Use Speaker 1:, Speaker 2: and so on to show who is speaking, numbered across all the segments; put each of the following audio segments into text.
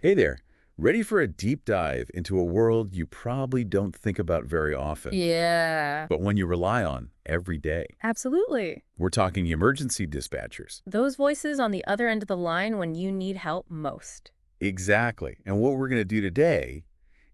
Speaker 1: Hey there. Ready for a deep dive into a world you probably don't think about very often,
Speaker 2: Yeah,
Speaker 1: but one you rely on every day?
Speaker 2: absolutely.
Speaker 1: We're talking emergency dispatchers.
Speaker 2: Those voices on the other end of the line when you need help most.
Speaker 1: Exactly. And what we're going to do today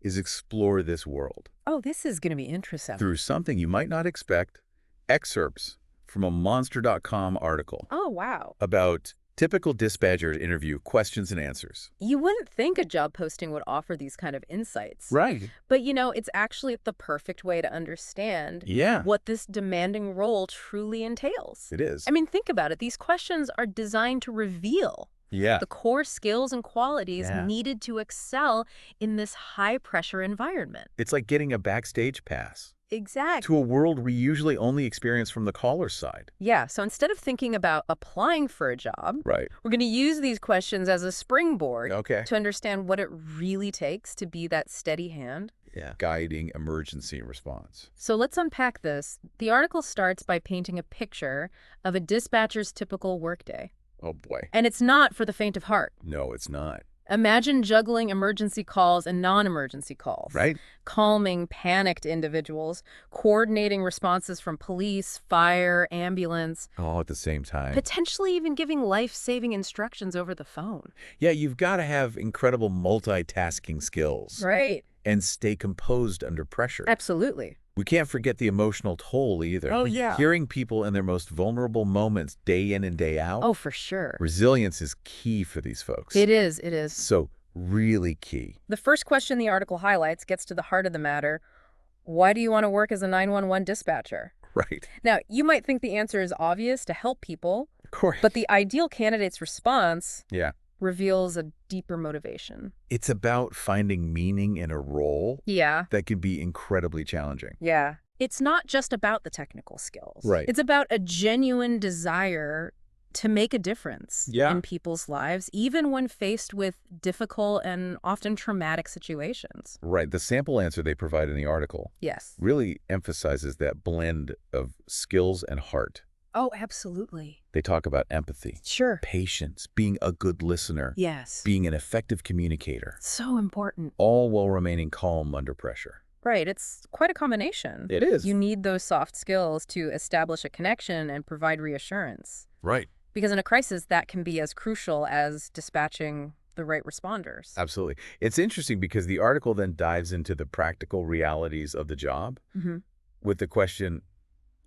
Speaker 1: is explore this world
Speaker 2: Oh, this is going to be interesting.
Speaker 1: through something you might not expect, excerpts from a monster.com article
Speaker 2: Oh, wow.
Speaker 1: about typical dispatcher interview questions and answers.
Speaker 2: You wouldn't think a job posting would offer these kind of insights.
Speaker 1: Right.
Speaker 2: But it's actually the perfect way to understand
Speaker 1: Yeah,
Speaker 2: what this demanding role truly entails.
Speaker 1: it is.
Speaker 2: I mean, think about it. These questions are designed to reveal
Speaker 1: Yeah.
Speaker 2: the core skills and qualities
Speaker 1: Yeah.
Speaker 2: needed to excel in this high-pressure environment.
Speaker 1: It's like getting a backstage pass
Speaker 2: Exactly.
Speaker 1: to a world we usually only experience from the caller's side.
Speaker 2: Yeah, so instead of thinking about applying for a job,
Speaker 1: Right.
Speaker 2: we're going to use these questions as a springboard
Speaker 1: Okay.
Speaker 2: to understand what it really takes to be that steady hand.
Speaker 1: Yeah. Guiding emergency response.
Speaker 2: So let's unpack this. The article starts by painting a picture of a dispatcher's typical workday.
Speaker 1: Oh, boy.
Speaker 2: And it's not for the faint of heart.
Speaker 1: No, it's not.
Speaker 2: Imagine juggling emergency calls and non-emergency calls,
Speaker 1: Right?
Speaker 2: calming panicked individuals, coordinating responses from police, fire, ambulance,
Speaker 1: All at the same time.
Speaker 2: potentially even giving life-saving instructions over the phone.
Speaker 1: Yeah, you've got to have incredible multitasking skills
Speaker 2: Right.
Speaker 1: and stay composed under pressure.
Speaker 2: Absolutely.
Speaker 1: We can't forget the emotional toll either.
Speaker 2: Oh, yeah.
Speaker 1: Hearing people in their most vulnerable moments day in and day out.
Speaker 2: Oh, for sure.
Speaker 1: Resilience is key for these folks.
Speaker 2: It is. It is.
Speaker 1: So, really key.
Speaker 2: The first question the article highlights gets to the heart of the matter. Why do you want to work as a 911 dispatcher?
Speaker 1: Right.
Speaker 2: Now, you might think the answer is obvious, to help people,
Speaker 1: Of course.
Speaker 2: but the ideal candidate's response
Speaker 1: Yeah.
Speaker 2: reveals a deeper motivation.
Speaker 1: It's about finding meaning in a role
Speaker 2: Yeah.
Speaker 1: that can be incredibly challenging.
Speaker 2: Yeah. It's not just about the technical skills.
Speaker 1: Right.
Speaker 2: It's about a genuine desire to make a difference
Speaker 1: Yeah.
Speaker 2: in people's lives, even when faced with difficult and often traumatic situations.
Speaker 1: Right. The sample answer they provide in the article
Speaker 2: Yes.
Speaker 1: really emphasizes that blend of skills and heart.
Speaker 2: Oh, absolutely.
Speaker 1: They talk about empathy,
Speaker 2: Sure.
Speaker 1: patience, being a good listener,
Speaker 2: Yes.
Speaker 1: being an effective communicator,
Speaker 2: So important.
Speaker 1: all while remaining calm under pressure.
Speaker 2: Right. It's quite a combination.
Speaker 1: It is.
Speaker 2: You need those soft skills to establish a connection and provide reassurance.
Speaker 1: Right.
Speaker 2: Because in a crisis, that can be as crucial as dispatching the right responders.
Speaker 1: Absolutely. It's interesting because the article then dives into the practical realities of the job
Speaker 2: Mm-hmm.
Speaker 1: with the question,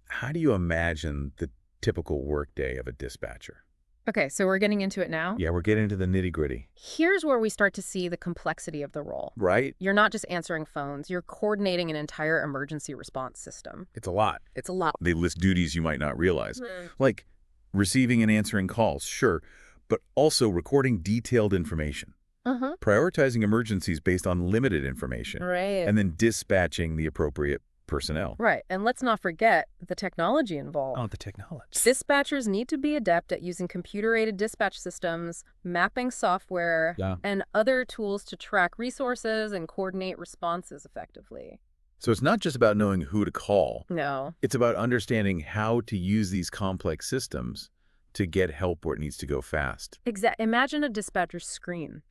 Speaker 1: how do you imagine the typical workday of a dispatcher?
Speaker 2: Okay, so we're getting into it now.
Speaker 1: Yeah, we're getting into the nitty-gritty.
Speaker 2: Here's where we start to see the complexity of the role.
Speaker 1: Right?
Speaker 2: You're not just answering phones, you're coordinating an entire emergency response system.
Speaker 1: It's a lot.
Speaker 2: It's a lot.
Speaker 1: They list duties you might not realize, like receiving and answering calls, sure, but also recording detailed information,
Speaker 2: Uh-huh.
Speaker 1: prioritizing emergencies based on limited information,
Speaker 2: Right.
Speaker 1: and then dispatching the appropriate personnel.
Speaker 2: Right, and let's not forget the technology involved.
Speaker 1: Oh, the technology.
Speaker 2: Dispatchers need to be adept at using computer-aided dispatch systems, mapping software,
Speaker 1: Yeah.
Speaker 2: and other tools to track resources and coordinate responses effectively.
Speaker 1: So it's not just about knowing who to call.
Speaker 2: No.
Speaker 1: It's about understanding how to use these complex systems to get help where it needs to go fast.
Speaker 2: Imagine a dispatcher's screen.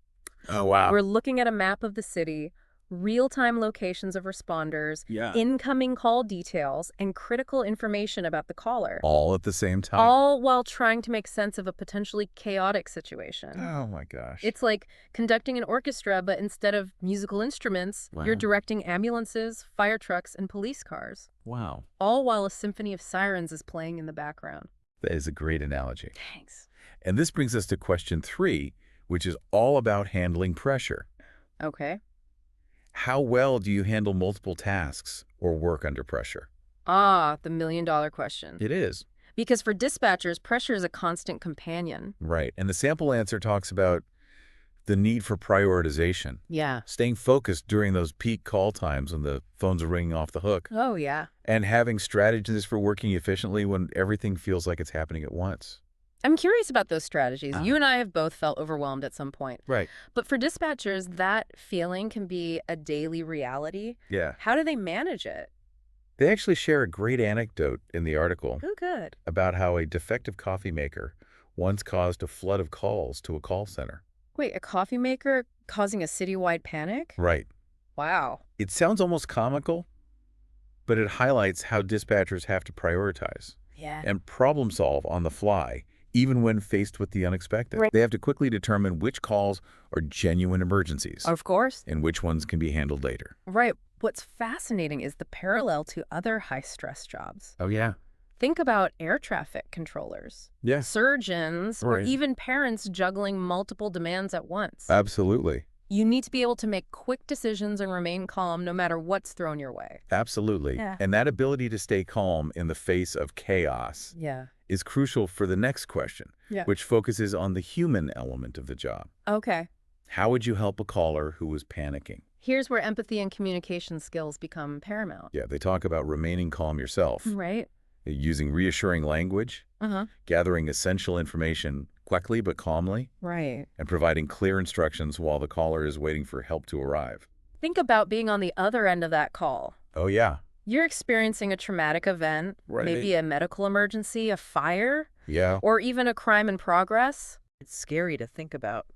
Speaker 1: Oh, wow.
Speaker 2: We're looking at a map of the city, real-time locations of responders,
Speaker 1: Yeah.
Speaker 2: incoming call details, and critical information about the caller,
Speaker 1: All at the same time.
Speaker 2: all while trying to make sense of a potentially chaotic situation.
Speaker 1: Oh, my gosh.
Speaker 2: It's like conducting an orchestra, but instead of musical instruments,
Speaker 1: Wow.
Speaker 2: you're directing ambulances, fire trucks, and police cars,
Speaker 1: Wow.
Speaker 2: all while a symphony of sirens is playing in the background.
Speaker 1: That is a great analogy.
Speaker 2: Thanks.
Speaker 1: And this brings us to question 3, which is all about handling pressure.
Speaker 2: Okay.
Speaker 1: How well do you handle multiple tasks or work under pressure?
Speaker 2: Ah, the million-dollar question.
Speaker 1: It is.
Speaker 2: Because for dispatchers, pressure is a constant companion.
Speaker 1: Right. And the sample answer talks about the need for prioritization,
Speaker 2: Yeah.
Speaker 1: staying focused during those peak call times when the phones are ringing off the hook,
Speaker 2: Oh, yeah.
Speaker 1: and having strategies for working efficiently when everything feels like it's happening at once.
Speaker 2: I'm curious about those strategies.
Speaker 1: Ah.
Speaker 2: You and I have both felt overwhelmed at some point.
Speaker 1: Right.
Speaker 2: But for dispatchers, that feeling can be a daily reality.
Speaker 1: Yeah.
Speaker 2: How do they manage it?
Speaker 1: They actually share a great anecdote in the article
Speaker 2: Oh, good.
Speaker 1: about how a defective coffee maker once caused a flood of calls to a call center.
Speaker 2: Wait, a coffee maker Causing a citywide panic?
Speaker 1: Right.
Speaker 2: Wow.
Speaker 1: It sounds almost comical, but it highlights how dispatchers have to prioritize
Speaker 2: Yeah.
Speaker 1: and problem solve on the fly, even when faced with the unexpected.
Speaker 2: Right.
Speaker 1: They have to quickly determine which calls are genuine emergencies
Speaker 2: Of course.
Speaker 1: and which ones can be handled later.
Speaker 2: Right. What's fascinating is the parallel to other high-stress jobs.
Speaker 1: Oh, yeah.
Speaker 2: Think about air traffic controllers,
Speaker 1: Yeah.
Speaker 2: surgeons, or
Speaker 1: Right.
Speaker 2: even parents juggling multiple demands at once.
Speaker 1: Absolutely.
Speaker 2: You need to be able to make quick decisions and remain calm no matter what's thrown your way.
Speaker 1: Absolutely.
Speaker 2: Yeah.
Speaker 1: And that ability to stay calm in the face of chaos
Speaker 2: Yeah.
Speaker 1: is crucial for the next question,
Speaker 2: Yeah.
Speaker 1: which focuses on the human element of the job.
Speaker 2: Okay.
Speaker 1: How would you help a caller who was panicking?
Speaker 2: Here's where empathy and communication skills become paramount.
Speaker 1: Yeah, they talk about remaining calm yourself,
Speaker 2: Right?
Speaker 1: using reassuring language,
Speaker 2: Uh-huh.
Speaker 1: gathering essential information quickly but calmly,
Speaker 2: Right.
Speaker 1: and providing clear instructions while the caller is waiting for help to arrive.
Speaker 2: Think about being on the other end of that call.
Speaker 1: Oh, yeah.
Speaker 2: You're experiencing a traumatic event,
Speaker 1: Right.
Speaker 2: maybe a medical emergency, a fire,
Speaker 1: Yeah.
Speaker 2: or even a crime in progress. It's scary to think about.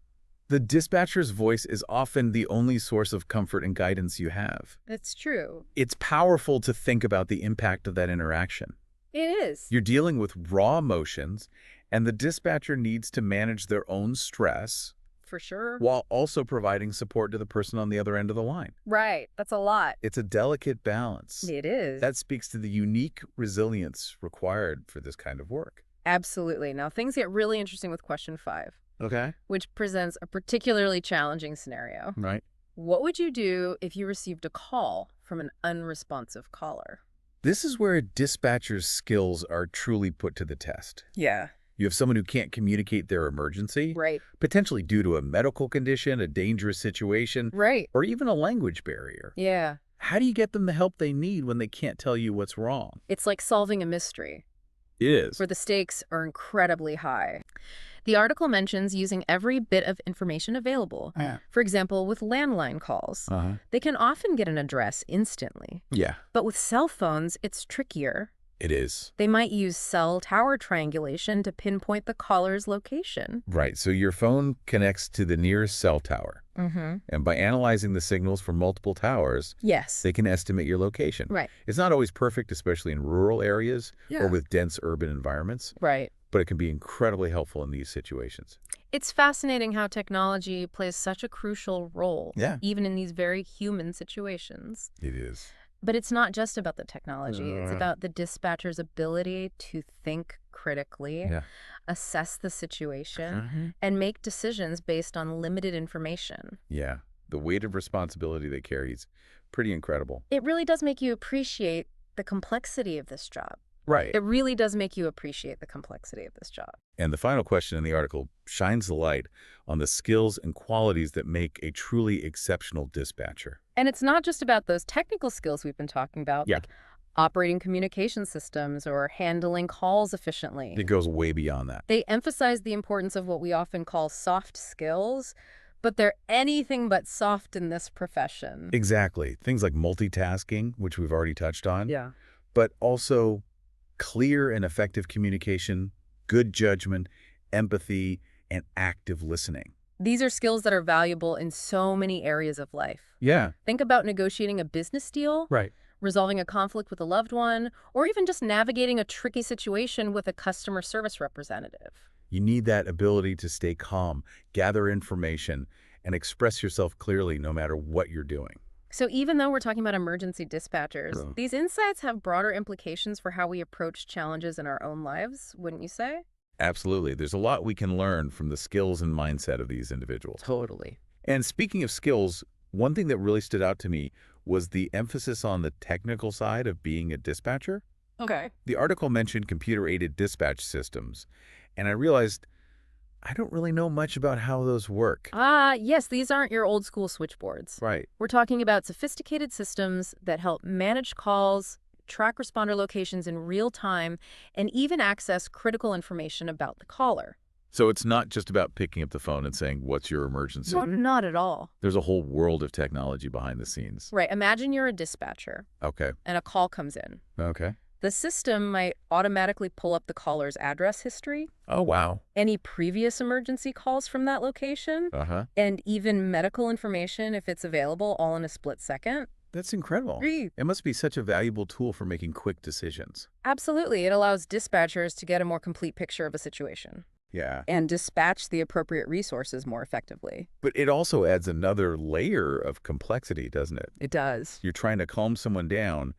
Speaker 1: The dispatcher's voice is often the only source of comfort and guidance you have.
Speaker 2: That's true.
Speaker 1: It's powerful to think about the impact of that interaction.
Speaker 2: It is.
Speaker 1: You're dealing with raw emotions, and the dispatcher needs to manage their own stress
Speaker 2: For sure.
Speaker 1: while also providing support to the person on the other end of the line.
Speaker 2: Right. That's a lot.
Speaker 1: It's a delicate balance.
Speaker 2: It is.
Speaker 1: That speaks to the unique resilience required for this kind of work.
Speaker 2: Absolutely. Now, things get really interesting with question 5,
Speaker 1: Okay.
Speaker 2: which presents a particularly challenging scenario.
Speaker 1: Right.
Speaker 2: What would you do if you received a call from an unresponsive caller?
Speaker 1: This is where a dispatcher's skills are truly put to the test.
Speaker 2: Yeah.
Speaker 1: You have someone who can't communicate their emergency,
Speaker 2: Right.
Speaker 1: potentially due to a medical condition, a dangerous situation,
Speaker 2: Right.
Speaker 1: or even a language barrier.
Speaker 2: Yeah.
Speaker 1: How do you get them the help they need when they can't tell you what's wrong?
Speaker 2: It's like solving a mystery,
Speaker 1: It is.
Speaker 2: where the stakes are incredibly high. The article mentions using every bit of information available. For example, with landline calls, they can often get an address instantly.
Speaker 1: Yeah,
Speaker 2: But with cell phones, it's trickier.
Speaker 1: it is.
Speaker 2: They might use cell tower triangulation to pinpoint the caller's location.
Speaker 1: Right, so your phone connects to the nearest cell tower,
Speaker 2: Mm-hmm.
Speaker 1: and by analyzing the signals from multiple towers,
Speaker 2: Yes.
Speaker 1: they can estimate your location.
Speaker 2: Right.
Speaker 1: It's not always perfect, especially in rural areas
Speaker 2: Yeah.
Speaker 1: or with dense urban environments,
Speaker 2: Right.
Speaker 1: but it can be incredibly helpful in these situations.
Speaker 2: It's fascinating how technology plays such a crucial role,
Speaker 1: Yeah.
Speaker 2: even in these very human situations.
Speaker 1: It is.
Speaker 2: But it's not just about the technology. It's about the dispatcher's ability to think critically,
Speaker 1: Yeah.
Speaker 2: assess the situation, and make decisions based on limited information.
Speaker 1: Yeah, the weight of responsibility they carry is pretty incredible.
Speaker 2: It really does make you appreciate the complexity of this job.
Speaker 1: Right.
Speaker 2: It really does make you appreciate the complexity of this job.
Speaker 1: And the final question in the article shines the light on the skills and qualities that make a truly exceptional dispatcher.
Speaker 2: And it's not just about those technical skills we've been talking about,
Speaker 1: Yeah.
Speaker 2: like operating communication systems or handling calls efficiently.
Speaker 1: It goes way beyond that.
Speaker 2: They emphasize the importance of what we often call soft skills, but they're anything but soft in this profession.
Speaker 1: Exactly. Things like multitasking, which we've already touched on,
Speaker 2: Yeah.
Speaker 1: but also clear and effective communication, good judgment, empathy, and active listening.
Speaker 2: These are skills that are valuable in so many areas of life.
Speaker 1: Yeah.
Speaker 2: Think about negotiating a business deal,
Speaker 1: Right.
Speaker 2: resolving a conflict with a loved one, or even just navigating a tricky situation with a customer service representative.
Speaker 1: You need that ability to stay calm, gather information, and express yourself clearly no matter what you're doing.
Speaker 2: So even though we're talking about emergency dispatchers,
Speaker 1: Yeah.
Speaker 2: these insights have broader implications for how we approach challenges in our own lives, wouldn't you say?
Speaker 1: Absolutely. There's a lot we can learn from the skills and mindset of these individuals.
Speaker 2: Totally.
Speaker 1: And speaking of skills, one thing that really stood out to me was the emphasis on the technical side of being a dispatcher.
Speaker 2: Okay.
Speaker 1: The article mentioned computer-aided dispatch systems, and I realized I don't really know much about how those work.
Speaker 2: Yes, these aren't your old school switchboards.
Speaker 1: Right.
Speaker 2: We're talking about sophisticated systems that help manage calls, track responder locations in real time, and even access critical information about the caller.
Speaker 1: So it's not just about picking up the phone and saying, what's your emergency?
Speaker 2: No, not at all.
Speaker 1: There's a whole world of technology behind the scenes.
Speaker 2: Right. Imagine you're a dispatcher
Speaker 1: Okay.
Speaker 2: and a call comes in.
Speaker 1: Okay.
Speaker 2: The system might automatically pull up the caller's address history,
Speaker 1: Oh, wow.
Speaker 2: any previous emergency calls from that location,
Speaker 1: Uh-huh.
Speaker 2: and even medical information if it's available all in a split second.
Speaker 1: That's incredible. It must be such a valuable tool for making quick decisions.
Speaker 2: Absolutely. It allows dispatchers to get a more complete picture of a situation
Speaker 1: Yeah.
Speaker 2: and dispatch the appropriate resources more effectively.
Speaker 1: But it also adds another layer of complexity, doesn't it?
Speaker 2: It does.
Speaker 1: You're trying to calm someone down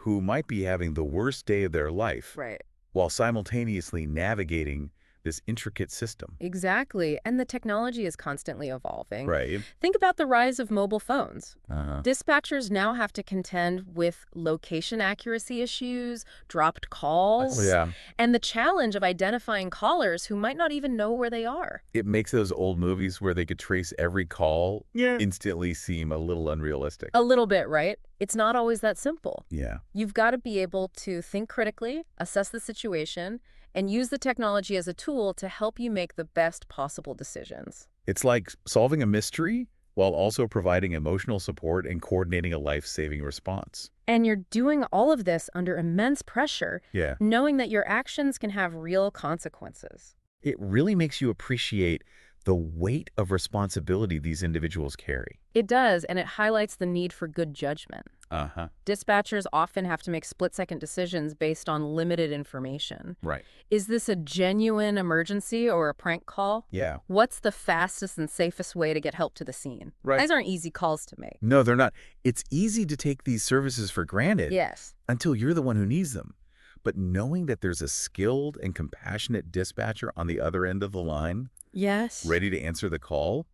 Speaker 1: who might be having the worst day of their life
Speaker 2: Right.
Speaker 1: while simultaneously navigating this intricate system.
Speaker 2: Exactly. And the technology is constantly evolving.
Speaker 1: Right.
Speaker 2: Think about the rise of mobile phones.
Speaker 1: Uh-huh.
Speaker 2: Dispatchers now have to contend with location accuracy issues, dropped calls,
Speaker 1: Oh, yeah.
Speaker 2: and the challenge of identifying callers who might not even know where they are.
Speaker 1: It makes those old movies where they could trace every call instantly seem a little unrealistic.
Speaker 2: A little bit, right? It's not always that simple.
Speaker 1: Yeah.
Speaker 2: You've got to be able to think critically, assess the situation, and use the technology as a tool to help you make the best possible decisions.
Speaker 1: It's like solving a mystery while also providing emotional support and coordinating a life-saving response.
Speaker 2: And you're doing all of this under immense pressure,
Speaker 1: Yeah.
Speaker 2: knowing that your actions can have real consequences.
Speaker 1: It really makes you appreciate the weight of responsibility these individuals carry.
Speaker 2: It does, and it highlights the need for good judgment.
Speaker 1: Uh-huh.
Speaker 2: Dispatchers often have to make split-second decisions based on limited information.
Speaker 1: Right.
Speaker 2: Is this a genuine emergency or a prank call?
Speaker 1: Yeah.
Speaker 2: What's the fastest and safest way to get help to the scene?
Speaker 1: Right.
Speaker 2: These aren't easy calls to make.
Speaker 1: No, they're not. It's easy to take these services for granted
Speaker 2: Yes.
Speaker 1: until you're the one who needs them. But knowing that there's a skilled and compassionate dispatcher on the other end of the line,
Speaker 2: Yes.
Speaker 1: ready to answer the call,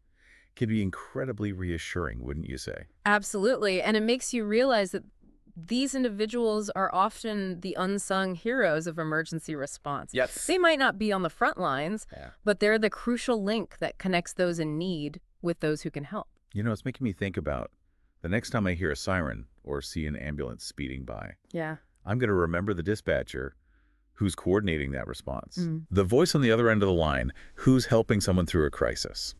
Speaker 1: can be incredibly reassuring, wouldn't you say?
Speaker 2: Absolutely. And it makes you realize that these individuals are often the unsung heroes of emergency response.
Speaker 1: Yes.
Speaker 2: They might not be on the front lines,
Speaker 1: Yeah.
Speaker 2: but they're the crucial link that connects those in need with those who can help.
Speaker 1: You know, it's making me think about the next time I hear a siren or see an ambulance speeding by,
Speaker 2: Yeah.
Speaker 1: I'm going to remember the dispatcher who's coordinating that response.
Speaker 2: Mm.
Speaker 1: The voice on the other end of the line who's helping someone through a crisis.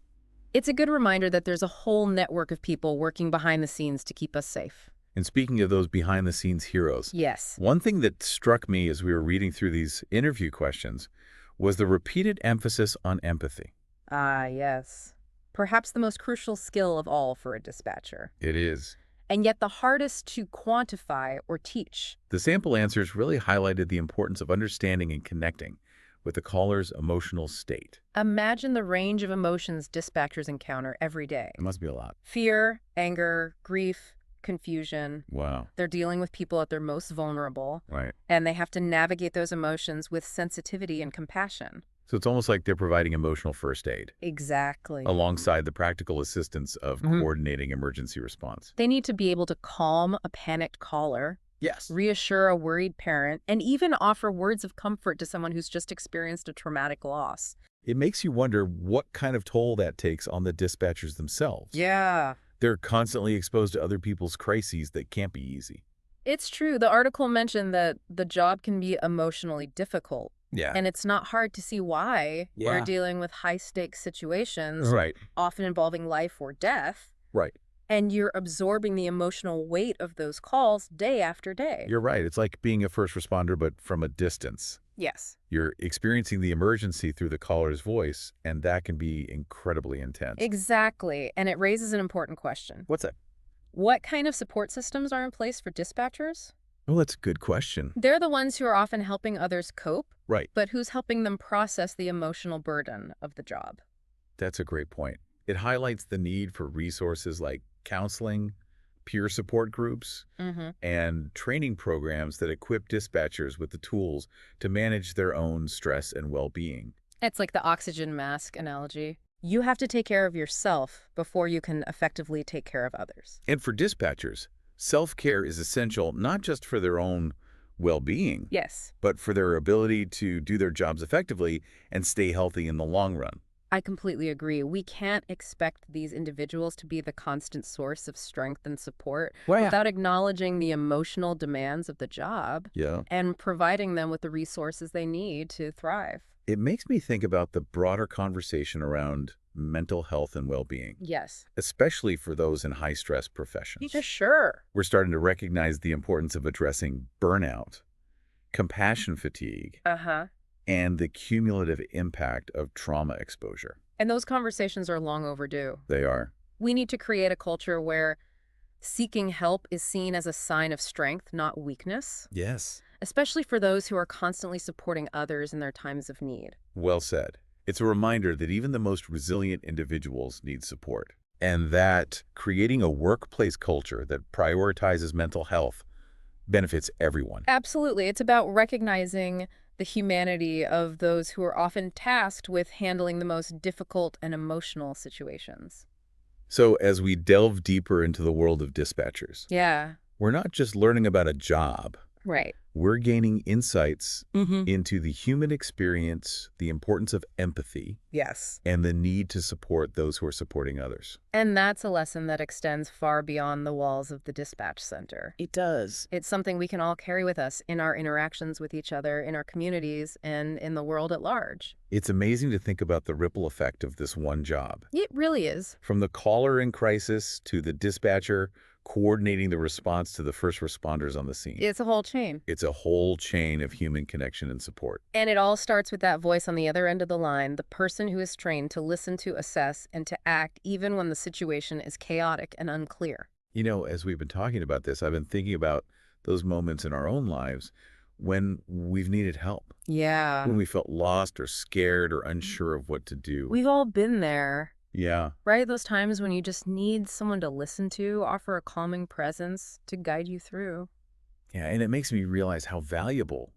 Speaker 2: It's a good reminder that there's a whole network of people working behind the scenes to keep us safe.
Speaker 1: And speaking of those behind-the-scenes heroes,
Speaker 2: Yes.
Speaker 1: one thing that struck me as we were reading through these interview questions was the repeated emphasis on empathy.
Speaker 2: Ah, yes. Perhaps the most crucial skill of all for a dispatcher.
Speaker 1: It is.
Speaker 2: And yet the hardest to quantify or teach.
Speaker 1: The sample answers really highlighted the importance of understanding and connecting with the caller's emotional state.
Speaker 2: Imagine the range of emotions dispatchers encounter every day.
Speaker 1: It must be a lot.
Speaker 2: Fear, anger, grief, confusion.
Speaker 1: Wow.
Speaker 2: They're dealing with people at their most vulnerable,
Speaker 1: Right.
Speaker 2: and they have to navigate those emotions with sensitivity and compassion.
Speaker 1: So it's almost like they're providing emotional first aid
Speaker 2: Exactly.
Speaker 1: alongside the practical assistance of coordinating emergency response.
Speaker 2: They need to be able to calm a panicked caller,
Speaker 1: Yes.
Speaker 2: reassure a worried parent, and even offer words of comfort to someone who's just experienced a traumatic loss.
Speaker 1: It makes you wonder what kind of toll that takes on the dispatchers themselves.
Speaker 2: Yeah.
Speaker 1: They're constantly exposed to other people's crises that can't be easy.
Speaker 2: It's true. The article mentioned that the job can be emotionally difficult.
Speaker 1: Yeah.
Speaker 2: And it's not hard to see why
Speaker 1: Yeah.
Speaker 2: we're dealing with high-stakes situations,
Speaker 1: Right.
Speaker 2: often involving life or death,
Speaker 1: Right.
Speaker 2: and you're absorbing the emotional weight of those calls day after day.
Speaker 1: You're right. It's like being a first responder, but from a distance.
Speaker 2: Yes.
Speaker 1: You're experiencing the emergency through the caller's voice, and that can be incredibly intense.
Speaker 2: Exactly. And it raises an important question.
Speaker 1: What's that?
Speaker 2: What kind of support systems are in place for dispatchers?
Speaker 1: Well, that's a good question.
Speaker 2: They're the ones who are often helping others cope,
Speaker 1: Right.
Speaker 2: but who's helping them process the emotional burden of the job?
Speaker 1: That's a great point. It highlights the need for resources like counseling, peer support groups, and training programs that equip dispatchers with the tools to manage their own stress and well-being.
Speaker 2: It's like the oxygen mask analogy. You have to take care of yourself before you can effectively take care of others.
Speaker 1: And for dispatchers, self-care is essential not just for their own well-being,
Speaker 2: Yes.
Speaker 1: but for their ability to do their jobs effectively and stay healthy in the long run.
Speaker 2: I completely agree. We can't expect these individuals to be the constant source of strength and support without acknowledging the emotional demands of the job
Speaker 1: Yeah.
Speaker 2: and providing them with the resources they need to thrive.
Speaker 1: It makes me think about the broader conversation around mental health and well-being,
Speaker 2: Yes.
Speaker 1: especially for those in high-stress professions.
Speaker 2: For sure.
Speaker 1: We're starting to recognize the importance of addressing burnout, compassion fatigue, and the cumulative impact of trauma exposure.
Speaker 2: And those conversations are long overdue.
Speaker 1: They are.
Speaker 2: We need to create a culture where seeking help is seen as a sign of strength, not weakness.
Speaker 1: Yes.
Speaker 2: Especially for those who are constantly supporting others in their times of need.
Speaker 1: Well said. It's a reminder that even the most resilient individuals need support, and that creating a workplace culture that prioritizes mental health benefits everyone.
Speaker 2: Absolutely. It's about recognizing the humanity of those who are often tasked with handling the most difficult and emotional situations.
Speaker 1: So as we delve deeper into the world of dispatchers, we're not just learning about a job.
Speaker 2: Right.
Speaker 1: We're gaining insights into the human experience, the importance of empathy, and the need to support those who are supporting others.
Speaker 2: And that's a lesson that extends far beyond the walls of the dispatch center.
Speaker 1: It does.
Speaker 2: It's something we can all carry with us in our interactions with each other, in our communities, and in the world at large.
Speaker 1: It's amazing to think about the ripple effect of this one job.
Speaker 2: It really is.
Speaker 1: From the caller in crisis to the dispatcher coordinating the response to the first responders on the scene.
Speaker 2: It's a whole chain.
Speaker 1: It's a whole chain of human connection and support.
Speaker 2: And it all starts with that voice on the other end of the line, the person who is trained to listen, to assess, and to act even when the situation is chaotic and unclear.
Speaker 1: You know, as we've been talking about this, I've been thinking about those moments in our own lives when we've needed help.
Speaker 2: Yeah.
Speaker 1: When we felt lost or scared or unsure of what to do.
Speaker 2: We've all been there.
Speaker 1: Yeah.
Speaker 2: Right? Those times when you just need someone to listen to, offer a calming presence to guide you through.
Speaker 1: Yeah, and it makes me realize how valuable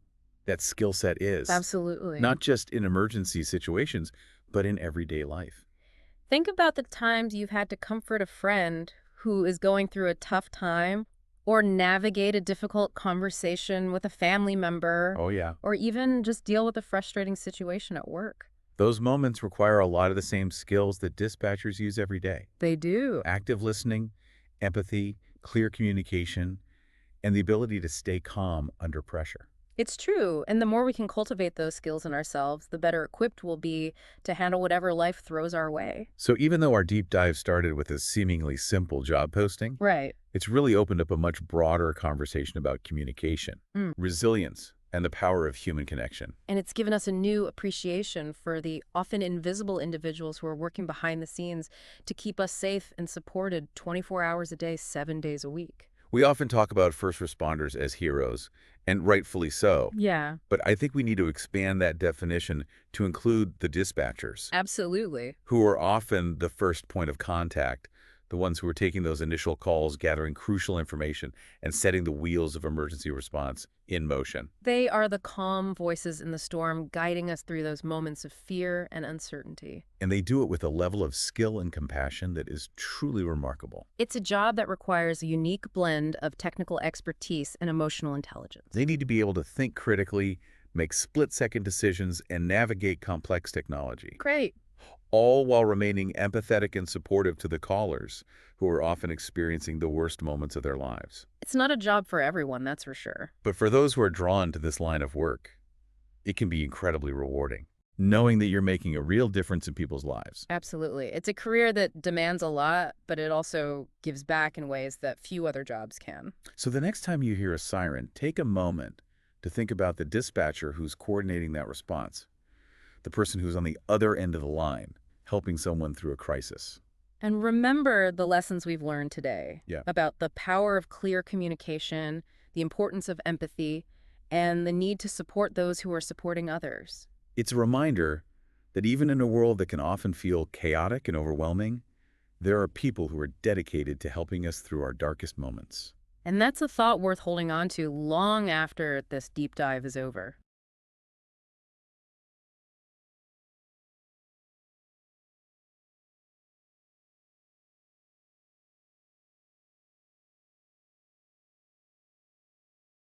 Speaker 1: that skill set is.
Speaker 2: Absolutely.
Speaker 1: Not just in emergency situations, but in everyday life.
Speaker 2: Think about the times you've had to comfort a friend who is going through a tough time, or navigate a difficult conversation with a family member.
Speaker 1: Oh, yeah.
Speaker 2: Or even just deal with a frustrating situation at work.
Speaker 1: Those moments require a lot of the same skills that dispatchers use every day.
Speaker 2: They do.
Speaker 1: Active listening, empathy, clear communication, and the ability to stay calm under pressure.
Speaker 2: It's true. And the more we can cultivate those skills in ourselves, the better equipped we'll be to handle whatever life throws our way.
Speaker 1: So even though our deep dive started with a seemingly simple job posting,
Speaker 2: right,
Speaker 1: it's really opened up a much broader conversation about communication, resilience, and the power of human connection.
Speaker 2: And it's given us a new appreciation for the often invisible individuals who are working behind the scenes to keep us safe and supported 24 hours a day, 7 days a week.
Speaker 1: We often talk about first responders as heroes, and rightfully so.
Speaker 2: Yeah.
Speaker 1: But I think we need to expand that definition to include the dispatchers.
Speaker 2: Absolutely.
Speaker 1: Who are often the first point of contact, the ones who are taking those initial calls, gathering crucial information, and setting the wheels of emergency response in motion.
Speaker 2: They are the calm voices in the storm, guiding us through those moments of fear and uncertainty.
Speaker 1: And they do it with a level of skill and compassion that is truly remarkable.
Speaker 2: It's a job that requires a unique blend of technical expertise and emotional intelligence.
Speaker 1: They need to be able to think critically, make split-second decisions, and navigate complex technology.
Speaker 2: Great.
Speaker 1: All while remaining empathetic and supportive to the callers, who are often experiencing the worst moments of their lives.
Speaker 2: It's not a job for everyone, that's for sure.
Speaker 1: But for those who are drawn to this line of work, it can be incredibly rewarding, knowing that you're making a real difference in people's lives.
Speaker 2: Absolutely. It's a career that demands a lot, but it also gives back in ways that few other jobs can.
Speaker 1: So the next time you hear a siren, take a moment to think about the dispatcher who's coordinating that response. The person who's on the other end of the line, helping someone through a crisis.
Speaker 2: And remember the lessons we've learned today about the power of clear communication, the importance of empathy, and the need to support those who are supporting others.
Speaker 1: It's a reminder that even in a world that can often feel chaotic and overwhelming, there are people who are dedicated to helping us through our darkest moments.
Speaker 2: And that's a thought worth holding on to long after this deep dive is over.